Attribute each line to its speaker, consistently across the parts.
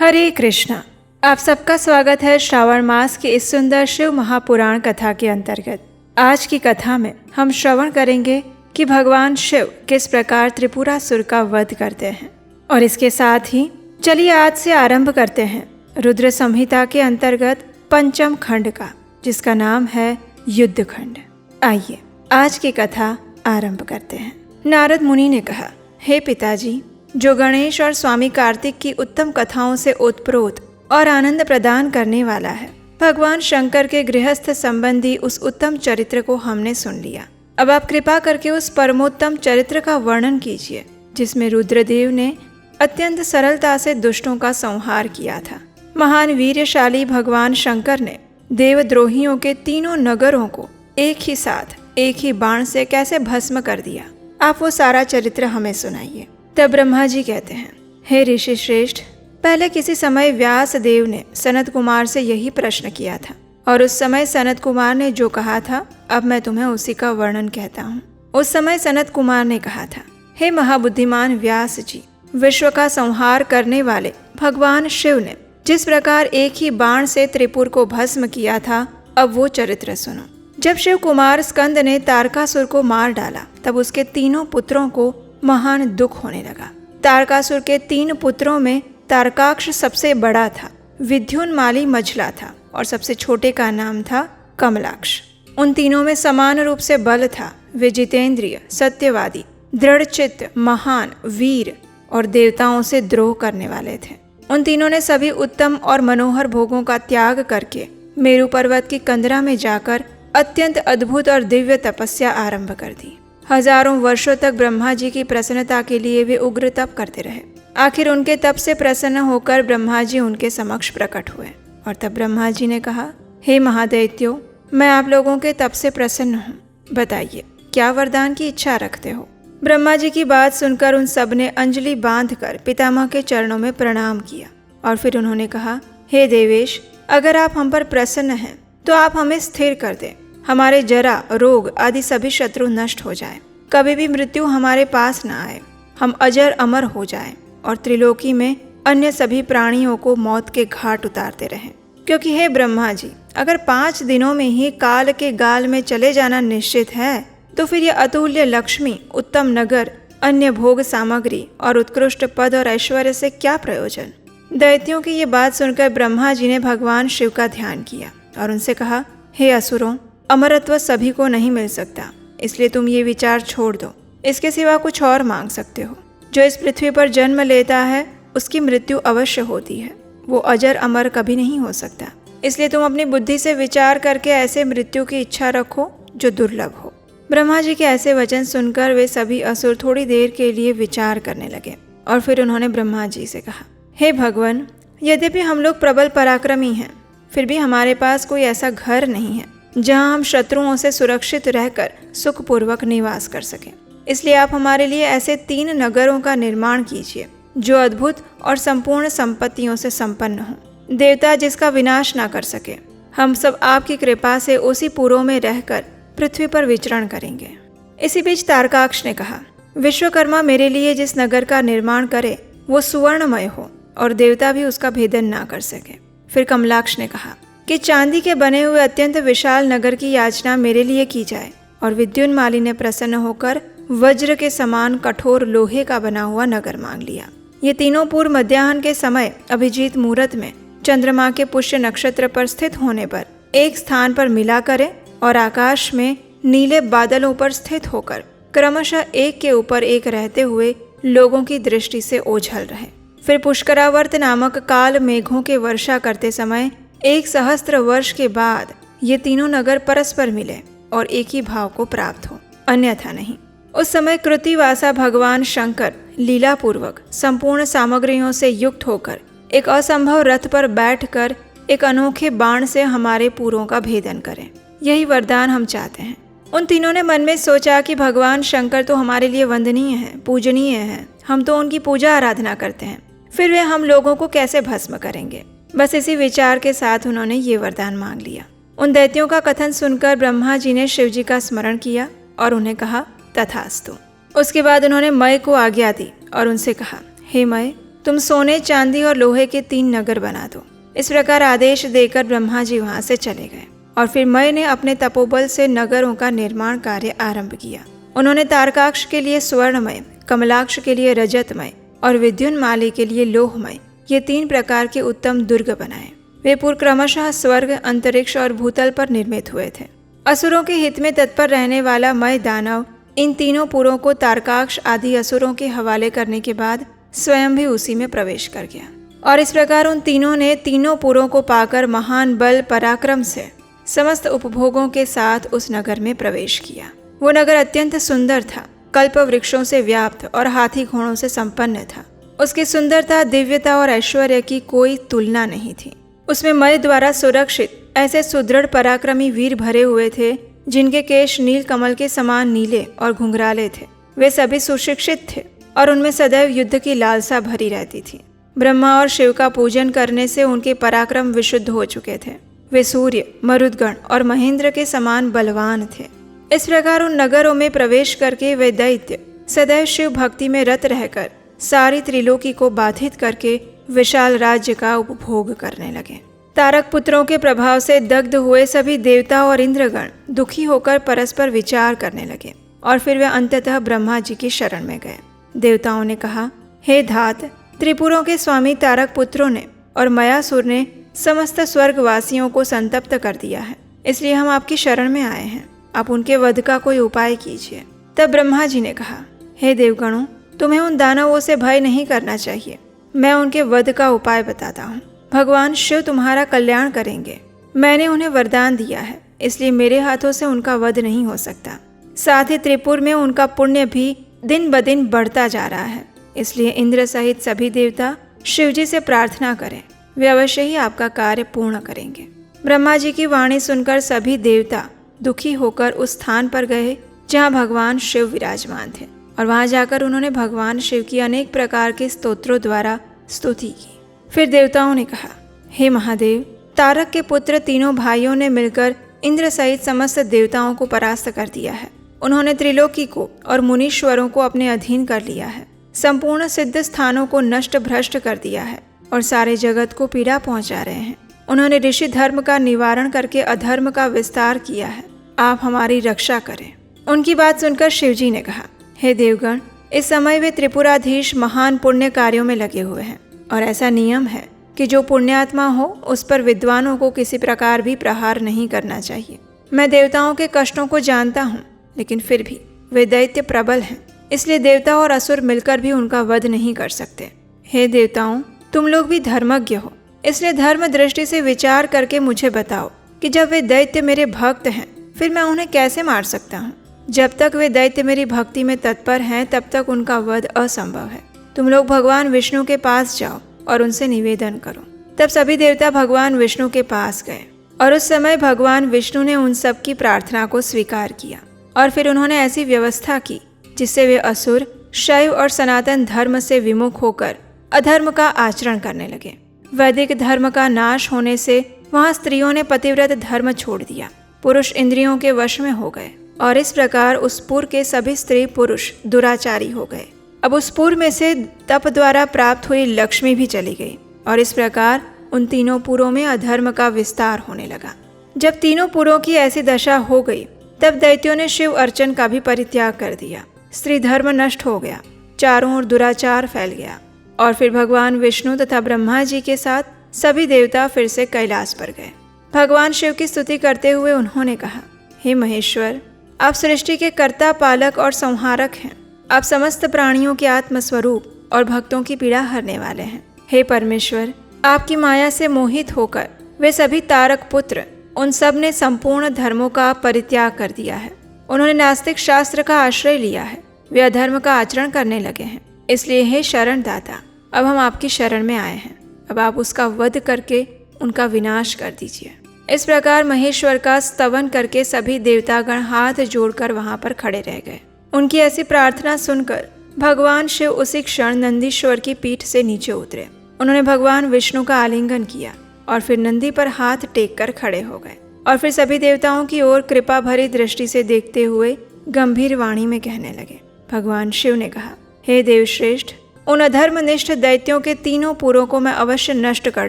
Speaker 1: हरे कृष्णा। आप सबका स्वागत है श्रावण मास की इस सुंदर शिव महापुराण कथा के अंतर्गत। आज की कथा में हम श्रवण करेंगे कि भगवान शिव किस प्रकार त्रिपुरासुर का वध करते हैं। और इसके साथ ही चलिए आज से आरंभ करते हैं रुद्र संहिता के अंतर्गत पंचम खंड का, जिसका नाम है युद्ध खंड। आइए आज की कथा आरंभ करते हैं। नारद मुनि ने कहा, हे पिताजी, जो गणेश और स्वामी कार्तिक की उत्तम कथाओं से ओतप्रोत और आनंद प्रदान करने वाला है, भगवान शंकर के गृहस्थ संबंधी उस उत्तम चरित्र को हमने सुन लिया। अब आप कृपा करके उस परमोत्तम चरित्र का वर्णन कीजिए जिसमें रुद्रदेव ने अत्यंत सरलता से दुष्टों का संहार किया था। महान वीरशाली भगवान शंकर ने देवद्रोहियों के तीनों नगरों को एक ही साथ एक ही बाण से कैसे भस्म कर दिया। आप वो सारा चरित्र हमें सुनाइए। तब ब्रह्मा जी कहते हैं, हे ऋषि श्रेष्ठ, पहले किसी समय व्यास देव ने सनत कुमार से यही प्रश्न किया था और उस समय सनत कुमार ने जो कहा था, अब मैं तुम्हें उसी का वर्णन कहता हूँ। उस समय सनत कुमार ने कहा था, हे महाबुद्धिमान व्यास जी, विश्व का संहार करने वाले भगवान शिव ने जिस प्रकार एक ही बाण से त्रिपुर को भस्म किया था, अब वो चरित्र सुनो। जब शिव कुमार स्कंद ने तारकासुर को मार डाला, तब उसके तीनों पुत्रों को महान दुख होने लगा। तारकासुर के 3 पुत्रों में तारकाक्ष सबसे बड़ा था, विद्युन्माली मझला था और सबसे छोटे का नाम था कमलाक्ष। उन तीनों में समान रूप से बल था। वे जितेंद्रिय, सत्यवादी, दृढ़चित्त, महान, वीर और देवताओं से द्रोह करने वाले थे। उन तीनों ने सभी उत्तम और मनोहर भोगों का त्याग करके मेरु पर्वत की कंदरा में जाकर अत्यंत अद्भुत और दिव्य तपस्या आरंभ कर दी। हजारों वर्षों तक ब्रह्मा जी की प्रसन्नता के लिए वे उग्र तप करते रहे। आखिर उनके तप से प्रसन्न होकर ब्रह्मा जी उनके समक्ष प्रकट हुए और तब ब्रह्मा जी ने कहा, हे महादैत्यो, मैं आप लोगों के तप से प्रसन्न हूँ। बताइए क्या वरदान की इच्छा रखते हो। ब्रह्मा जी की बात सुनकर उन सब ने अंजलि बांधकर पितामह के चरणों में प्रणाम किया और फिर उन्होंने कहा, हे देवेश, अगर आप हम पर प्रसन्न हैं तो आप हमें स्थिर कर दें। हमारे जरा, रोग आदि सभी शत्रु नष्ट हो जाए, कभी भी मृत्यु हमारे पास न आए, हम अजर अमर हो जाएं और त्रिलोकी में अन्य सभी प्राणियों को मौत के घाट उतारते रहें। क्योंकि हे ब्रह्मा जी, अगर 5 दिनों में ही काल के गाल में चले जाना निश्चित है, तो फिर यह अतुल्य लक्ष्मी, उत्तम नगर, अन्य भोग सामग्री और उत्कृष्ट पद और ऐश्वर्य से क्या प्रयोजन। दैत्यों की ये बात सुनकर ब्रह्मा जी ने भगवान शिव का ध्यान किया और उनसे कहा, हे असुरों, अमरत्व सभी को नहीं मिल सकता, इसलिए तुम ये विचार छोड़ दो। इसके सिवा कुछ और मांग सकते हो। जो इस पृथ्वी पर जन्म लेता है उसकी मृत्यु अवश्य होती है, वो अजर अमर कभी नहीं हो सकता। इसलिए तुम अपनी बुद्धि से विचार करके ऐसे मृत्यु की इच्छा रखो जो दुर्लभ हो। ब्रह्मा जी के ऐसे वचन सुनकर वे सभी असुर थोड़ी देर के लिए विचार करने लगे और फिर उन्होंने ब्रह्मा जी से कहा, हे भगवान, यद्यपि हम लोग प्रबल पराक्रमी हैं, फिर भी हमारे पास कोई ऐसा घर नहीं है जहां हम शत्रुओं से सुरक्षित रहकर सुखपूर्वक निवास कर सकें। इसलिए आप हमारे लिए ऐसे 3 नगरों का निर्माण कीजिए जो अद्भुत और संपूर्ण संपत्तियों से संपन्न हों, देवता जिसका विनाश ना कर सके। हम सब आपकी कृपा से उसी पुरों में रहकर पृथ्वी पर विचरण करेंगे। इसी बीच तारकाक्ष ने कहा, विश्वकर्मा मेरे लिए जिस नगर का निर्माण करे वो सुवर्णमय हो और देवता भी उसका भेदन ना कर सके। फिर कमलाक्ष ने कहा कि चांदी के बने हुए अत्यंत विशाल नगर की याचना मेरे लिए की जाए और विद्युन्माली ने प्रसन्न होकर वज्र के समान कठोर लोहे का बना हुआ नगर मांग लिया। ये तीनों पूर्व मध्याह्न के समय अभिजीत मुहूर्त में चंद्रमा के पुष्य नक्षत्र पर स्थित होने पर एक स्थान पर मिला करें और आकाश में नीले बादलों पर स्थित होकर क्रमशः एक के ऊपर एक रहते हुए लोगों की दृष्टि से ओझल रहे। फिर पुष्करावर्त नामक काल मेघों के वर्षा करते समय 1 सहस्त्र वर्ष के बाद ये तीनों नगर परस्पर मिले और एक ही भाव को प्राप्त हो, अन्यथा नहीं। उस समय कृतिवासा भगवान शंकर लीलापूर्वक संपूर्ण सामग्रियों से युक्त होकर एक असंभव रथ पर बैठकर एक अनोखे बाण से हमारे पुरों का भेदन करें। यही वरदान हम चाहते हैं। उन तीनों ने मन में सोचा कि भगवान शंकर तो हमारे लिए वंदनीय हैं, पूजनीय हैं, हम तो उनकी पूजा आराधना करते हैं, फिर वे हम लोगों को कैसे भस्म करेंगे। बस इसी विचार के साथ उन्होंने ये वरदान मांग लिया। उन दैत्यों का कथन सुनकर ब्रह्मा जी ने शिव जी का स्मरण किया और उन्हें कहा, तथास्तु। उसके बाद उन्होंने मय को आज्ञा दी और उनसे कहा, हे मय, तुम सोने, चांदी और लोहे के 3 नगर बना दो। इस प्रकार आदेश देकर ब्रह्मा जी वहां से चले गए और फिर मय ने अपने तपोबल से नगरों का निर्माण कार्य आरंभ किया। उन्होंने तारकाक्ष के लिए स्वर्णमय, कमलाक्ष के लिए रजतमय और विद्युन्माली के लिए लोहमय, ये 3 प्रकार के उत्तम दुर्ग बनाए। वे पूर्व क्रमशः स्वर्ग, अंतरिक्ष और भूतल पर निर्मित हुए थे। असुरों के हित में तत्पर रहने वाला मय दानव इन तीनों पुरों को तारकाक्ष आदि असुरों के हवाले करने के बाद स्वयं भी उसी में प्रवेश कर गया और इस प्रकार उन तीनों ने तीनों पुरों को पाकर महान बल पराक्रम से समस्त उपभोगों के साथ उस नगर में प्रवेश किया। वो नगर अत्यंत सुंदर था, कल्प वृक्षों से व्याप्त और हाथी घोड़ों से संपन्न था। उसकी सुंदरता, दिव्यता और ऐश्वर्य की कोई तुलना नहीं थी। उसमें मय द्वारा सुरक्षित ऐसे सुदृढ़ पराक्रमी वीर भरे हुए थे जिनके केश नील कमल के समान नीले और घुंघराले थे। वे सभी सुशिक्षित थे और उनमें सदैव युद्ध की लालसा भरी रहती थी। ब्रह्मा और शिव का पूजन करने से उनके पराक्रम विशुद्ध हो चुके थे। वे सूर्य, मरुदगण और महेंद्र के समान बलवान थे। इस प्रकार उन नगरों में प्रवेश करके वे दैत्य सदैव शिव भक्ति में रत रहकर सारी त्रिलोकी को बाधित करके विशाल राज्य का उपभोग करने लगे। तारक पुत्रों के प्रभाव से दग्ध हुए सभी देवता और इंद्रगण दुखी होकर परस्पर विचार करने लगे और फिर वे अंततः ब्रह्मा जी की शरण में गए। देवताओं ने कहा, हे धात, त्रिपुरों के स्वामी तारक पुत्रों ने और मयासुर ने समस्त स्वर्गवासियों को संतप्त कर दिया है, इसलिए हम आपकी शरण में आए हैं। आप उनके वध का कोई उपाय कीजिए। तब ब्रह्मा जी ने कहा, हे देवगणों, तुम्हें उन दानवों से भय नहीं करना चाहिए। मैं उनके वध का उपाय बताता हूँ। भगवान शिव तुम्हारा कल्याण करेंगे। मैंने उन्हें वरदान दिया है, इसलिए मेरे हाथों से उनका वध नहीं हो सकता। साथ ही त्रिपुर में उनका पुण्य भी दिन ब दिन बढ़ता जा रहा है, इसलिए इंद्र सहित सभी देवता शिवजी से प्रार्थना करें, वे अवश्य ही आपका कार्य पूर्ण करेंगे। ब्रह्मा जी की वाणी सुनकर सभी देवता दुखी होकर उस स्थान पर गए जहाँ भगवान शिव विराजमान थे और वहां जाकर उन्होंने भगवान शिव की अनेक प्रकार के स्तोत्रों द्वारा स्तुति की। फिर देवताओं ने कहा, हे महादेव, तारक के पुत्र तीनों भाइयों ने मिलकर इंद्र सहित समस्त देवताओं को परास्त कर दिया है। उन्होंने त्रिलोकी को और मुनीश्वरों को अपने अधीन कर लिया है, संपूर्ण सिद्ध स्थानों को नष्ट भ्रष्ट कर दिया है और सारे जगत को पीड़ा पहुंचा रहे हैं। उन्होंने ऋषि धर्म का निवारण करके अधर्म का विस्तार किया है। आप हमारी रक्षा करें। उनकी बात सुनकर शिवजी ने कहा, हे देवगण, इस समय वे त्रिपुराधीश महान पुण्य कार्यों में लगे हुए हैं और ऐसा नियम है कि जो पुण्यात्मा हो उस पर विद्वानों को किसी प्रकार भी प्रहार नहीं करना चाहिए। मैं देवताओं के कष्टों को जानता हूँ, लेकिन फिर भी वे दैत्य प्रबल हैं, इसलिए देवता और असुर मिलकर भी उनका वध नहीं कर सकते। हे देवताओं, तुम लोग भी धर्मज्ञ हो, इसलिए धर्म दृष्टि से विचार करके मुझे बताओ कि जब वे दैत्य मेरे भक्त हैं, फिर मैं उन्हें कैसे मार सकता हूँ। जब तक वे दैत्य मेरी भक्ति में तत्पर हैं, तब तक उनका वध असंभव है। तुम लोग भगवान विष्णु के पास जाओ और उनसे निवेदन करो। तब सभी देवता भगवान विष्णु के पास गए और उस समय भगवान विष्णु ने उन सब की प्रार्थना को स्वीकार किया और फिर उन्होंने ऐसी व्यवस्था की जिससे वे असुर शैव और सनातन धर्म से विमुख होकर अधर्म का आचरण करने लगे। वैदिक धर्म का नाश होने से वहाँ स्त्रियों ने पतिव्रत धर्म छोड़ दिया, पुरुष इंद्रियों के वश में हो गए और इस प्रकार उस पुर के सभी स्त्री पुरुष दुराचारी हो गए। अब उस पुर में से तप द्वारा प्राप्त हुई लक्ष्मी भी चली गई और इस प्रकार उन तीनों पुरों में अधर्म का विस्तार होने लगा। जब तीनों पुरों की ऐसी दशा हो गई, तब दैत्यों ने शिव अर्चन का भी परित्याग कर दिया। स्त्री धर्म नष्ट हो गया, चारों ओर दुराचार फैल गया और फिर भगवान विष्णु तथा ब्रह्मा जी के साथ सभी देवता फिर से कैलाश पर गए। भगवान शिव की स्तुति करते हुए उन्होंने कहा, हे महेश्वर, आप सृष्टि के कर्ता, पालक और संहारक हैं। आप समस्त प्राणियों के आत्मस्वरूप और भक्तों की पीड़ा हरने वाले हैं। हे परमेश्वर, आपकी माया से मोहित होकर वे सभी तारक पुत्र, उन सब ने संपूर्ण धर्मों का परित्याग कर दिया है। उन्होंने नास्तिक शास्त्र का आश्रय लिया है, वे अधर्म का आचरण करने लगे हैं। इसलिए हे शरण दाता, अब हम आपकी शरण में आए हैं। अब आप उसका वध करके उनका विनाश कर दीजिए। इस प्रकार महेश्वर का स्तवन करके सभी देवतागण हाथ जोड़कर वहां पर खड़े रह गए। उनकी ऐसी प्रार्थना सुनकर भगवान शिव उसी क्षण नंदीश्वर की पीठ से नीचे उतरे। उन्होंने भगवान विष्णु का आलिंगन किया और फिर नंदी पर हाथ टेक कर खड़े हो गए और फिर सभी देवताओं की ओर कृपा भरी दृष्टि से देखते हुए गंभीर वाणी में कहने लगे। भगवान शिव ने कहा, हे देवश्रेष्ठ, उन अधर्मनिष्ठ दैत्यों के 3 पुरों को मैं अवश्य नष्ट कर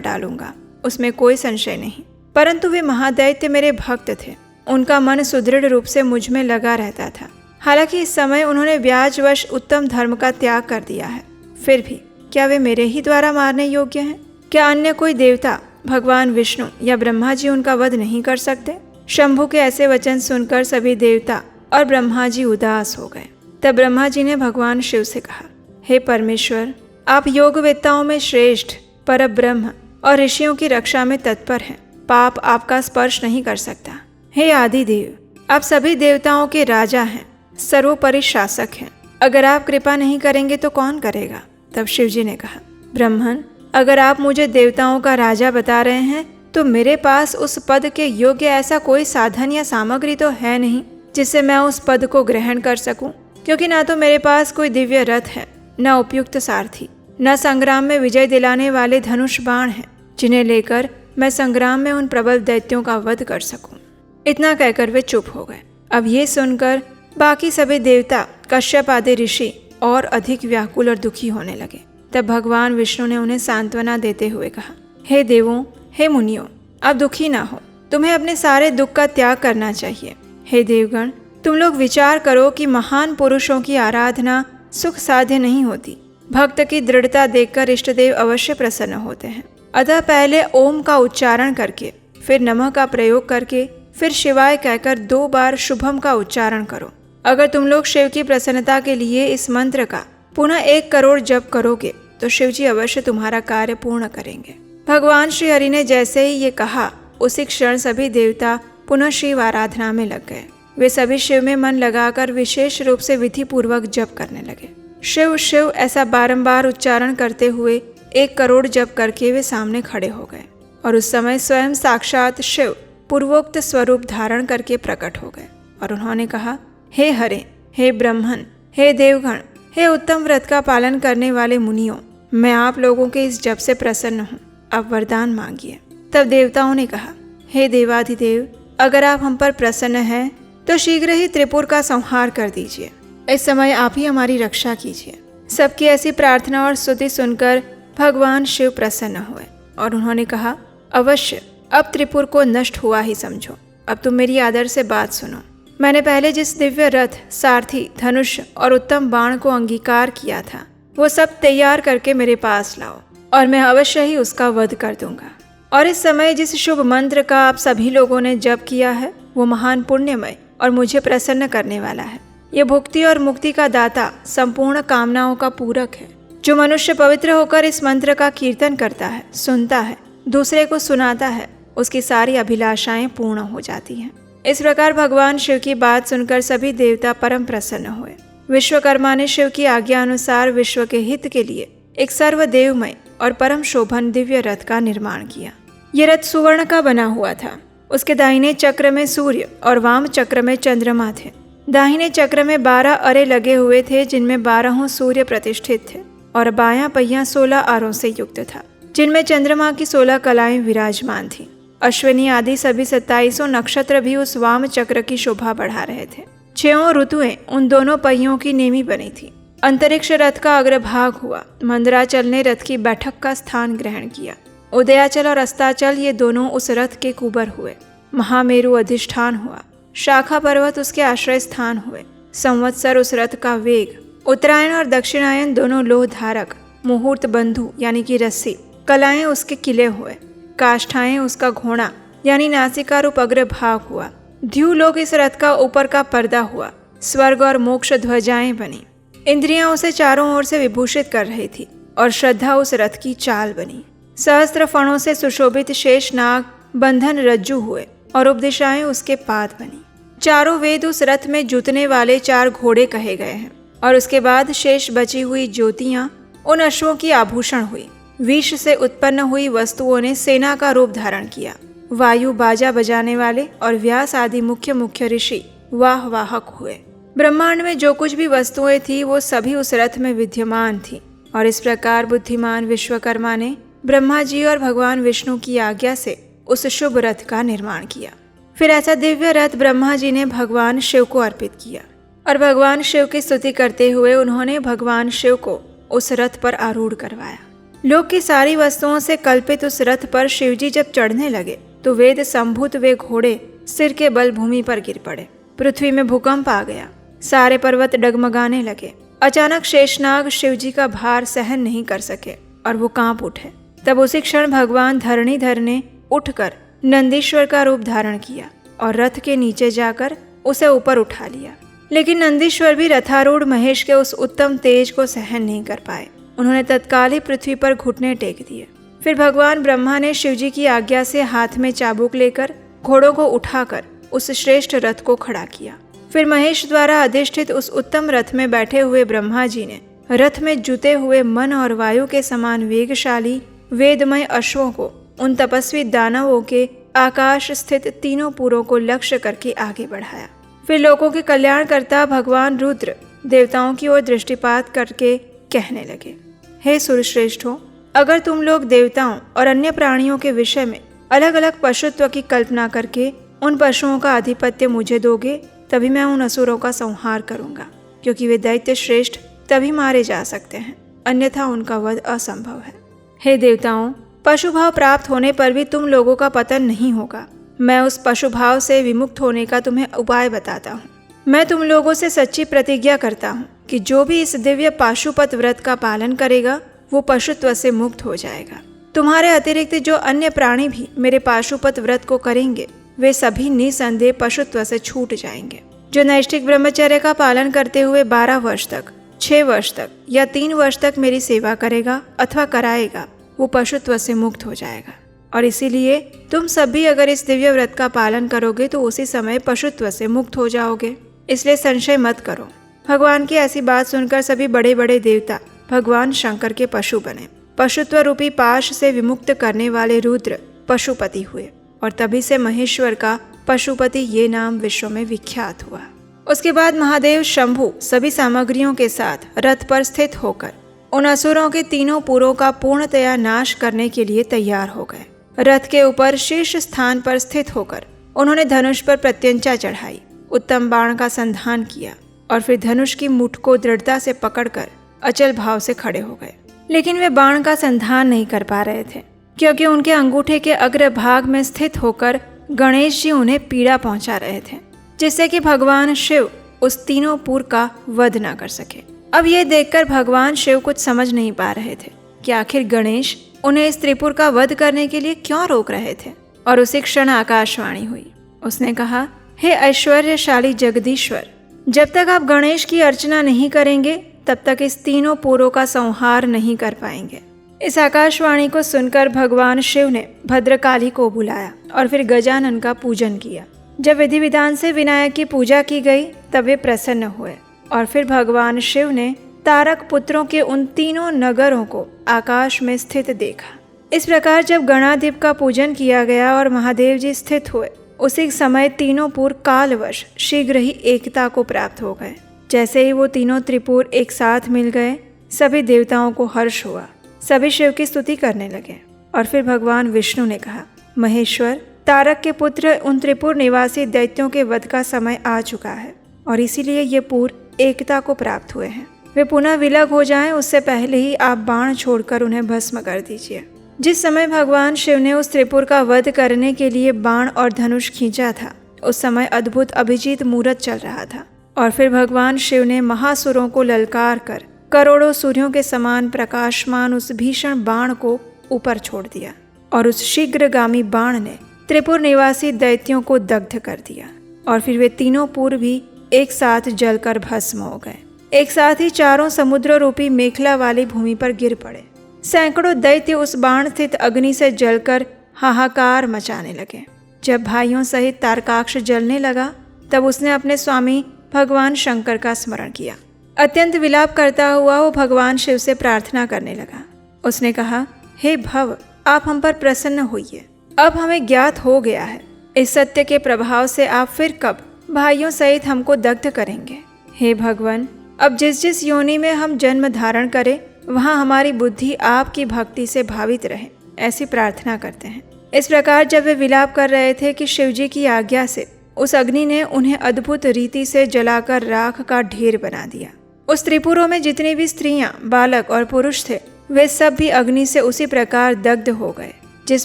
Speaker 1: डालूंगा, उसमें कोई संशय नहीं। परंतु वे महादैत्य मेरे भक्त थे, उनका मन सुदृढ़ रूप से मुझ में लगा रहता था। हालांकि इस समय उन्होंने व्याजवश उत्तम धर्म का त्याग कर दिया है, फिर भी क्या वे मेरे ही द्वारा मारने योग्य हैं? क्या अन्य कोई देवता, भगवान विष्णु या ब्रह्मा जी उनका वध नहीं कर सकते? शंभु के ऐसे वचन सुनकर सभी देवता और ब्रह्मा जी उदास हो गए। तब ब्रह्मा जी ने भगवान शिव से कहा, हे परमेश्वर, आप योगवेत्ताओं में श्रेष्ठ, परब्रह्म और ऋषियों की रक्षा में तत्पर हैं। पाप आपका स्पर्श नहीं कर सकता। हे आदिदेव, आप सभी देवताओं के राजा हैं, सर्वोपरि शासक हैं। अगर आप कृपा नहीं करेंगे तो कौन करेगा? तब शिव जी ने कहा, ब्रह्मन, अगर आप मुझे देवताओं का राजा बता रहे हैं तो मेरे पास उस पद के योग्य ऐसा कोई साधन या सामग्री तो है नहीं जिससे मैं उस पद को ग्रहण कर सकूं, क्योंकि ना तो मेरे पास कोई दिव्य रथ है, न उपयुक्त सारथी, न संग्राम में विजय दिलाने वाले धनुष बाण हैं जिन्हें लेकर मैं संग्राम में उन प्रबल दैत्यों का वध कर सकूं। इतना कहकर वे चुप हो गए। अब ये सुनकर बाकी सभी देवता, कश्यप आदि ऋषि और अधिक व्याकुल और दुखी होने लगे। तब भगवान विष्णु ने उन्हें सांत्वना देते हुए कहा, हे देवों, हे मुनियों, आप दुखी ना हो, तुम्हें अपने सारे दुख का त्याग करना चाहिए। हे देवगण, तुम लोग विचार करो कि महान पुरुषों की आराधना सुख साध्य नहीं होती। भक्त की दृढ़ता देखकर इष्टदेव अवश्य प्रसन्न होते हैं। अतः पहले ओम का उच्चारण करके, फिर नमः का प्रयोग करके, फिर शिवाय कहकर 2 बार शुभम का उच्चारण करो। अगर तुम लोग शिव की प्रसन्नता के लिए इस मंत्र का पुनः 1 करोड़ जप करोगे तो शिव जी अवश्य तुम्हारा कार्य पूर्ण करेंगे। भगवान श्री हरि ने जैसे ही ये कहा, उसी क्षण सभी देवता पुनः शिव आराधना में लग गए। वे सभी शिव में मन लगाकर विशेष रूप से विधि पूर्वक जप करने लगे। शिव शिव ऐसा बारंबार उच्चारण करते हुए 1 करोड़ जप करके वे सामने खड़े हो गए और उस समय स्वयं साक्षात शिव पूर्वोक्त स्वरूप धारण करके प्रकट हो गए और उन्होंने कहा, हे हरे, हे ब्रह्मन, हे देवगण, हे उत्तम व्रत का पालन करने वाले मुनियों, मैं आप लोगों के इस जप से प्रसन्न हूँ, अब वरदान मांगिए। तब देवताओं ने कहा, हे देवाधिदेव, अगर आप हम पर प्रसन्न हैं तो शीघ्र ही त्रिपुर का संहार कर दीजिए। इस समय आप ही हमारी रक्षा कीजिए। सबकी ऐसी प्रार्थना और स्तुति सुनकर भगवान शिव प्रसन्न हुए और उन्होंने कहा, अवश्य अब त्रिपुर को नष्ट हुआ ही समझो। अब तुम मेरी आदर से बात सुनो। मैंने पहले जिस दिव्य रथ, सारथी, धनुष और उत्तम बाण को अंगीकार किया था, वो सब तैयार करके मेरे पास लाओ और मैं अवश्य ही उसका वध कर दूंगा। और इस समय जिस शुभ मंत्र का आप सभी लोगों ने जप किया है, वो महान पुण्यमय और मुझे प्रसन्न करने वाला है। ये भुक्ति और मुक्ति का दाता, संपूर्ण कामनाओं का पूरक है। जो मनुष्य पवित्र होकर इस मंत्र का कीर्तन करता है, सुनता है, दूसरे को सुनाता है, उसकी सारी अभिलाषाएं पूर्ण हो जाती हैं। इस प्रकार भगवान शिव की बात सुनकर सभी देवता परम प्रसन्न हुए। विश्वकर्मा ने शिव की आज्ञा अनुसार विश्व के हित के लिए एक सर्वदेवमय और परम शोभन दिव्य रथ का निर्माण किया। ये रथ सुवर्ण का बना हुआ था। उसके दाहिने चक्र में सूर्य और वाम चक्र में चंद्रमा थे। दाहिने चक्र में 12 अरे लगे हुए थे, जिनमें 12 सूर्य प्रतिष्ठित थे, और बायां पहिया 16 अरों से युक्त था, जिनमें चंद्रमा की 16 कलाएं विराजमान थीं। अश्विनी आदि सभी 27 नक्षत्र भी उस वाम चक्र की शोभा बढ़ा रहे थे। 6 ऋतुएं उन दोनों पहियों की नेमी बनी थी। अंतरिक्ष रथ का अग्रभाग हुआ। मंदराचल ने रथ की बैठक का स्थान ग्रहण किया। उदयाचल और अस्ताचल ये दोनों उस रथ के कुबर हुए। महामेरु अधिष्ठान हुआ। शाखा पर्वत उसके आश्रय स्थान हुए। संवत्सर उस रथ का वेग। उत्तरायण और दक्षिणायन दोनों लोह धारक, मुहूर्त बंधु यानी कि रस्सी, कलाएं उसके किले हुए। काष्ठाएं उसका घोड़ा यानी नासिका रूप अग्रभाग हुआ। द्युलोक इस रथ का ऊपर का पर्दा हुआ। स्वर्ग और मोक्ष ध्वजाएं बनी। इंद्रियां उसे चारों ओर से विभूषित कर रही थी और श्रद्धा उस रथ की चाल बनी। सहस्त्र फणों से सुशोभित शेष नाग बंधन रज्जु हुए और उपदिशाएं उसके पाद बनी। चारों वेद उस रथ में जुतने वाले 4 घोड़े कहे गए हैं और उसके बाद शेष बची हुई ज्योतियां उन अश्वों की आभूषण हुई। विष से उत्पन्न हुई वस्तुओं ने सेना का रूप धारण किया। वायु बाजा बजाने वाले और व्यास आदि मुख्य मुख्य ऋषि वाहवाहक हुए। ब्रह्मांड में जो कुछ भी वस्तुएं थी वो सभी उस रथ में विद्यमान थी। और इस प्रकार बुद्धिमान विश्वकर्मा ने ब्रह्मा जी और भगवान विष्णु की आज्ञा से उस शुभ रथ का निर्माण किया। फिर ऐसा दिव्य रथ ब्रह्मा जी ने भगवान शिव को अर्पित किया और भगवान शिव की स्तुति करते हुए उन्होंने भगवान शिव को उस रथ पर आरूढ़ करवाया। लोक की सारी वस्तुओं से कल्पित उस रथ पर शिवजी जब चढ़ने लगे तो वेद संभूत वे घोड़े सिर के बल भूमि पर गिर पड़े। पृथ्वी में भूकंप आ गया, सारे पर्वत डगमगाने लगे। अचानक शेषनाग शिवजी का भार सहन नहीं कर सके और वो कांप उठे। तब उसी क्षण भगवान धरणीधर ने उठकर नंदीश्वर का रूप धारण किया और रथ के नीचे जाकर उसे ऊपर उठा लिया। लेकिन नंदीश्वर भी रथारूढ़ महेश के उस उत्तम तेज को सहन नहीं कर पाए। उन्होंने तत्काल ही पृथ्वी पर घुटने टेक दिए। फिर भगवान ब्रह्मा ने शिवजी की आज्ञा से हाथ में चाबुक लेकर घोड़ों को उठाकर उस श्रेष्ठ रथ को खड़ा किया। फिर महेश द्वारा अधिष्ठित उस उत्तम रथ में बैठे हुए ब्रह्मा जी ने रथ में जुते हुए मन और वायु के समान वेगशाली वेदमय अश्वों को उन तपस्वी दानवों के आकाश स्थित तीनों पुरों को लक्ष्य करके आगे बढ़ाया। फिर लोगों के कल्याणकर्ता भगवान रुद्र देवताओं की ओर दृष्टिपात करके कहने लगे, हे सुरश्रेष्ठों, अगर तुम लोग देवताओं और अन्य प्राणियों के विषय में अलग अलग पशुत्व की कल्पना करके उन पशुओं का आधिपत्य मुझे दोगे, तभी मैं उन असुरों का संहार करूंगा, क्योंकि वे दैत्य श्रेष्ठ तभी मारे जा सकते हैं, अन्यथा उनका वध असंभव है। हे देवताओं, पशुभाव प्राप्त होने पर भी तुम लोगों का पतन नहीं होगा। मैं उस पशुभाव से विमुक्त होने का तुम्हें उपाय बताता हूँ। मैं तुम लोगों से सच्ची प्रतिज्ञा करता हूँ कि जो भी इस दिव्य पाशुपत व्रत का पालन करेगा वो पशुत्व से मुक्त हो जाएगा। तुम्हारे अतिरिक्त जो अन्य प्राणी भी मेरे पाशुपत व्रत को करेंगे वे सभी निसंदेह पशुत्व से छूट जाएंगे। जो नैष्ठिक ब्रह्मचर्य का पालन करते हुए 12 वर्ष तक, 6 वर्ष तक या 3 वर्ष तक मेरी सेवा करेगा अथवा कराएगा वो पशुत्व से मुक्त हो जाएगा। और इसीलिए तुम सभी अगर इस दिव्य व्रत का पालन करोगे तो उसी समय पशुत्व से मुक्त हो जाओगे, इसलिए संशय मत करो। भगवान की ऐसी बात सुनकर सभी बड़े बड़े देवता भगवान शंकर के पशु बने। पशुत्व रूपी पाश से विमुक्त करने वाले रुद्र पशुपति हुए और तभी से महेश्वर का पशुपति ये नाम विश्व में विख्यात हुआ। उसके बाद महादेव शंभु सभी सामग्रियों के साथ रथ पर स्थित होकर उन असुरों के तीनों पुरों का पूर्णतया नाश करने के लिए तैयार हो गए। रथ के ऊपर शीर्ष स्थान पर स्थित होकर उन्होंने धनुष पर प्रत्यंचा चढ़ाई, उत्तम बाण का संधान किया और फिर धनुष की मुठ को दृढ़ता से पकड़कर अचल भाव से खड़े हो गए। लेकिन वे बाण का संधान नहीं कर पा रहे थे, क्योंकि उनके अंगूठे के अग्रभाग में स्थित होकर गणेश जी उन्हें पीड़ा पहुंचा रहे थे, जिससे कि भगवान शिव उस तीनों पुर का वध न कर सके। अब ये देखकर भगवान शिव कुछ समझ नहीं पा रहे थे कि आखिर गणेश उन्हें इस त्रिपुर का वध करने के लिए क्यों रोक रहे थे। और उसी क्षण आकाशवाणी हुई। उसने कहा, हे ऐश्वर्यशाली जगदीश्वर, जब तक आप गणेश की अर्चना नहीं करेंगे तब तक इस तीनों पुरों का संहार नहीं कर पाएंगे। इस आकाशवाणी को सुनकर भगवान शिव ने भद्रकाली को बुलाया और फिर गजानन का पूजन किया। जब विधि विधान से विनायक की पूजा की गई तब वे प्रसन्न हुए और फिर भगवान शिव ने तारक पुत्रों के उन तीनों नगरों को आकाश में स्थित देखा। इस प्रकार जब गणाधिप का पूजन किया गया और महादेव जी स्थित हुए, उसी समय तीनों पुर कालवश शीघ्र ही एकता को प्राप्त हो गए। जैसे ही वो तीनों त्रिपुर एक साथ मिल गए, सभी देवताओं को हर्ष हुआ। सभी शिव की स्तुति करने लगे और फिर भगवान विष्णु ने कहा, महेश्वर, तारक के पुत्र उन त्रिपुर निवासी दैत्यों के वध का समय आ चुका है और इसीलिए ये पुर एकता को प्राप्त हुए हैं। वे पुनः विलग हो जाएं उससे पहले ही आप बाण छोड़कर उन्हें भस्म कर दीजिए। जिस समय भगवान शिव ने उस त्रिपुर का वध करने के लिए बाण और धनुष खींचा था, उस समय अद्भुत अभिजीत मुहूर्त चल रहा था और फिर भगवान शिव ने महासुरों को ललकार कर करोड़ों सूर्यों के समान प्रकाशमान उस भीषण बाण को ऊपर छोड़ दिया और उस शीघ्रगामी बाण ने त्रिपुर निवासी दैत्यों को दग्ध कर दिया और फिर वे तीनों पुर भी एक साथ जलकर भस्म हो गए। एक साथ ही चारों समुद्र रूपी मेखला वाली भूमि पर गिर पड़े। सैकड़ों दैत्य उस बाण स्थित अग्नि से जलकर हाहाकार मचाने लगे। जब भाइयों सहित तारकाक्ष जलने लगा तब उसने अपने स्वामी भगवान शंकर का स्मरण किया। अत्यंत विलाप करता हुआ वो भगवान शिव से प्रार्थना करने लगा। उसने कहा, हे भव, आप हम पर प्रसन्न होइए। अब हमें ज्ञात हो गया है, इस सत्य के प्रभाव से आप फिर कब भाइयों सहित हमको दग्ध करेंगे। हे भगवान, अब जिस जिस योनि में हम जन्म धारण करें वहाँ हमारी बुद्धि आपकी भक्ति से भावित रहे, ऐसी प्रार्थना करते हैं। इस प्रकार जब वे विलाप कर रहे थे कि शिवजी की आज्ञा से उस अग्नि ने उन्हें अद्भुत रीति से जलाकर राख का ढेर बना दिया। उस त्रिपुरों में जितनी भी स्त्रियां, बालक और पुरुष थे, वे सब भी अग्नि से उसी प्रकार दग्ध हो गए जिस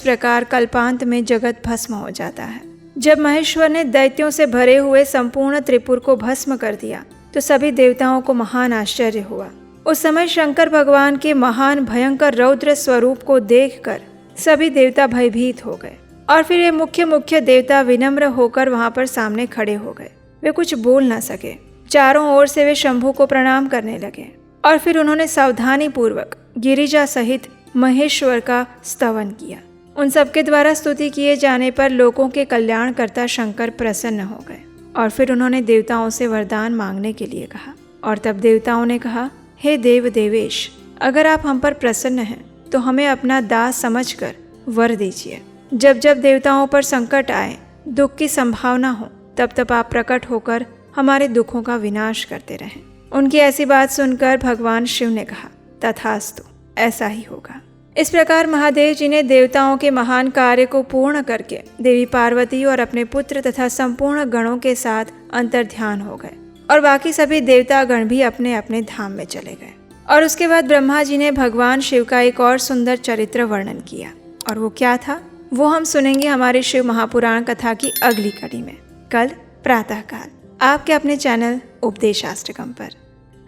Speaker 1: प्रकार कल्पांत में जगत भस्म हो जाता है। जब महेश्वर ने दैत्यों से भरे हुए संपूर्ण त्रिपुर को भस्म कर दिया तो सभी देवताओं को महान आश्चर्य हुआ। उस समय शंकर भगवान के महान भयंकर रौद्र स्वरूप को देखकर सभी देवता भयभीत हो गए और फिर ये मुख्य देवता विनम्र होकर वहां पर सामने खड़े हो गए। वे कुछ बोल न सके। चारों ओर से वे शंभु को प्रणाम करने लगे और फिर उन्होंने सावधानी पूर्वक गिरिजा सहित महेश्वर का स्तवन किया। उन सबके द्वारा स्तुति किए जाने पर लोगों के कल्याणकर्ता शंकर प्रसन्न हो गए और फिर उन्होंने देवताओं से वरदान मांगने के लिए कहा। और तब देवताओं ने कहा, हे देव देवेश, अगर आप हम पर प्रसन्न हैं तो हमें अपना दास समझकर वर दीजिए। जब जब देवताओं पर संकट आए, दुख की संभावना हो, तब तब आप प्रकट होकर हमारे दुखों का विनाश करते रहें। उनकी ऐसी बात सुनकर भगवान शिव ने कहा, तथास्तु, ऐसा ही होगा। इस प्रकार महादेव जी ने देवताओं के महान कार्य को पूर्ण करके देवी पार्वती और अपने पुत्र तथा संपूर्ण गणों के साथ अंतर्ध्यान हो गए और बाकी सभी देवता गण भी अपने अपने धाम में चले गए। और उसके बाद ब्रह्मा जी ने भगवान शिव का एक और सुंदर चरित्र वर्णन किया। और वो क्या था, वो हम सुनेंगे हमारे शिव महापुराण कथा की अगली कड़ी में, कल प्रातःकाल, आपके अपने चैनल उपदेशाष्टकम पर।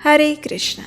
Speaker 1: हरे कृष्णा।